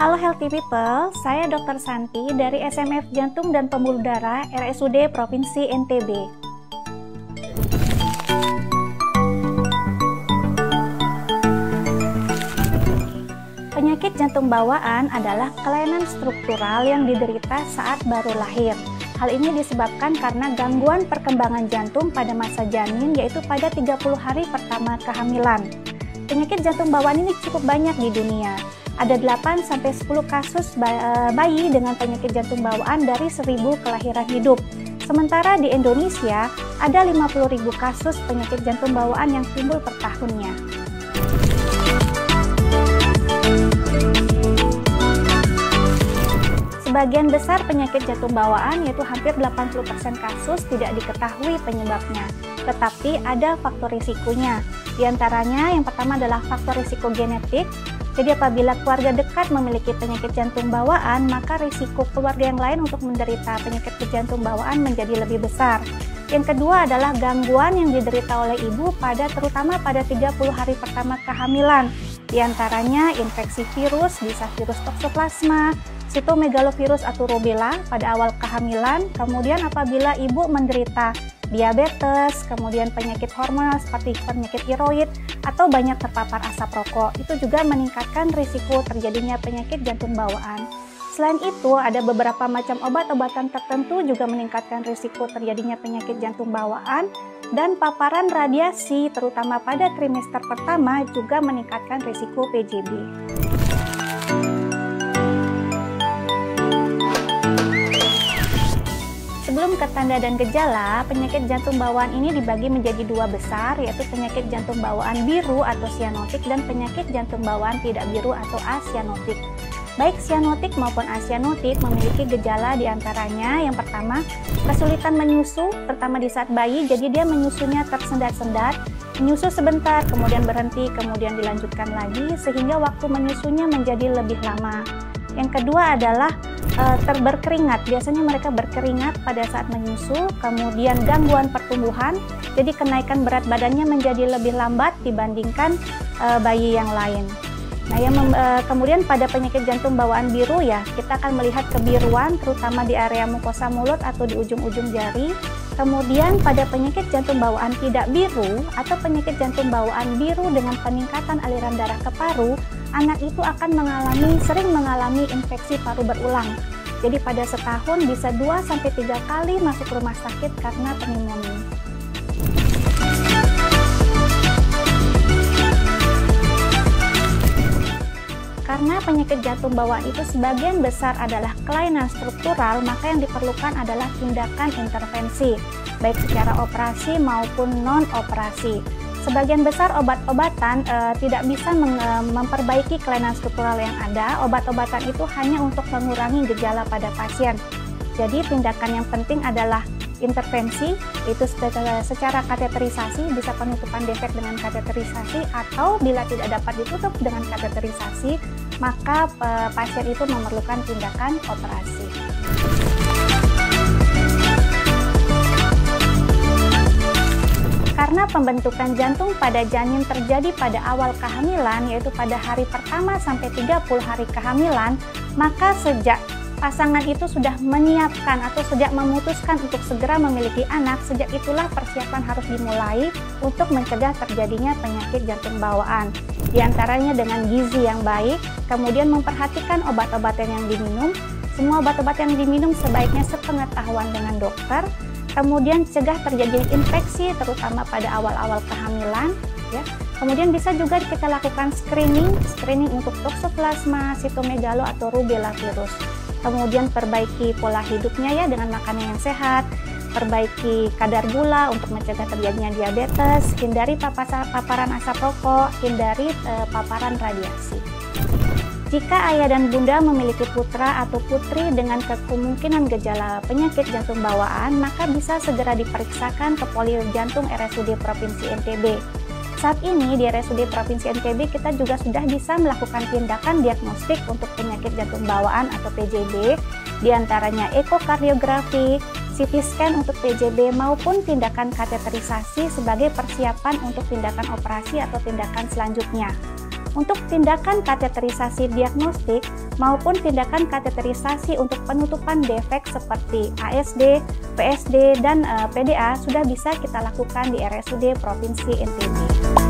Halo Healthy People, saya Dr. Santi dari SMF Jantung dan Pembuluh Darah RSUD Provinsi NTB. Penyakit jantung bawaan adalah kelainan struktural yang diderita saat baru lahir. Hal ini disebabkan karena gangguan perkembangan jantung pada masa janin, yaitu pada 30 hari pertama kehamilan. Penyakit jantung bawaan ini cukup banyak di dunia. Ada 8-10 kasus bayi dengan penyakit jantung bawaan dari 1000 kelahiran hidup. Sementara di Indonesia, ada 50.000 kasus penyakit jantung bawaan yang timbul per tahunnya. Sebagian besar penyakit jantung bawaan, yaitu hampir 80% kasus, tidak diketahui penyebabnya. Tetapi ada faktor risikonya. Di antaranya yang pertama adalah faktor risiko genetik. Jadi apabila keluarga dekat memiliki penyakit jantung bawaan, maka risiko keluarga yang lain untuk menderita penyakit jantung bawaan menjadi lebih besar. Yang kedua adalah gangguan yang diderita oleh ibu terutama pada 30 hari pertama kehamilan. Di antaranya infeksi virus, bisa virus toxoplasma, sitomegalovirus atau rubella pada awal kehamilan. Kemudian apabila ibu menderita diabetes, kemudian penyakit hormonal seperti penyakit tiroid, atau banyak terpapar asap rokok, itu juga meningkatkan risiko terjadinya penyakit jantung bawaan. Selain itu, ada beberapa macam obat-obatan tertentu juga meningkatkan risiko terjadinya penyakit jantung bawaan, dan paparan radiasi terutama pada trimester pertama juga meningkatkan risiko PJB. Sebelum ke tanda dan gejala, penyakit jantung bawaan ini dibagi menjadi dua besar, yaitu penyakit jantung bawaan biru atau sianotik dan penyakit jantung bawaan tidak biru atau asianotik. Baik sianotik maupun asianotik memiliki gejala diantaranya yang pertama, kesulitan menyusu, terutama di saat bayi, jadi dia menyusunya tersendat-sendat, menyusu sebentar, kemudian berhenti, kemudian dilanjutkan lagi, sehingga waktu menyusunya menjadi lebih lama. Yang kedua adalah berkeringat, biasanya mereka berkeringat pada saat menyusu, kemudian gangguan pertumbuhan, jadi kenaikan berat badannya menjadi lebih lambat dibandingkan bayi yang lain. Nah, kemudian pada penyakit jantung bawaan biru ya, kita akan melihat kebiruan terutama di area mukosa mulut atau di ujung-ujung jari. Kemudian pada penyakit jantung bawaan tidak biru atau penyakit jantung bawaan biru dengan peningkatan aliran darah ke paru, anak itu akan sering mengalami infeksi paru berulang. Jadi pada setahun bisa 2-3 kali masuk rumah sakit karena pneumonia. Karena penyakit jantung bawaan itu sebagian besar adalah kelainan struktural, maka yang diperlukan adalah tindakan intervensi, baik secara operasi maupun non-operasi. Sebagian besar obat-obatan tidak bisa memperbaiki kelainan struktural yang ada. Obat-obatan itu hanya untuk mengurangi gejala pada pasien. Jadi tindakan yang penting adalah intervensi, itu secara kateterisasi, bisa penutupan defek dengan kateterisasi, atau bila tidak dapat ditutup dengan kateterisasi, maka pasien itu memerlukan tindakan operasi. Karena pembentukan jantung pada janin terjadi pada awal kehamilan, yaitu pada hari pertama sampai 30 hari kehamilan, maka sejak pasangan itu sudah menyiapkan atau sejak memutuskan untuk segera memiliki anak, sejak itulah persiapan harus dimulai untuk mencegah terjadinya penyakit jantung bawaan. Di antaranya dengan gizi yang baik, kemudian memperhatikan obat-obatan yang diminum. Semua obat-obatan yang diminum sebaiknya sepengetahuan dengan dokter. Kemudian cegah terjadi infeksi terutama pada awal-awal kehamilan, ya. Kemudian bisa juga kita lakukan screening untuk toxoplasma, sitomegalo atau rubella virus. Kemudian perbaiki pola hidupnya ya dengan makanan yang sehat, perbaiki kadar gula untuk mencegah terjadinya diabetes, hindari paparan asap rokok, hindari paparan radiasi. Jika ayah dan bunda memiliki putra atau putri dengan kemungkinan gejala penyakit jantung bawaan, maka bisa segera diperiksakan ke Poli Jantung RSUD Provinsi NTB. Saat ini di RSUD Provinsi NTB kita juga sudah bisa melakukan tindakan diagnostik untuk penyakit jantung bawaan atau PJB, diantaranya ekokardiografi, CT scan untuk PJB maupun tindakan kateterisasi sebagai persiapan untuk tindakan operasi atau tindakan selanjutnya. Untuk tindakan kateterisasi diagnostik maupun tindakan kateterisasi untuk penutupan defek seperti ASD, PSD, dan PDA sudah bisa kita lakukan di RSUD Provinsi NTB.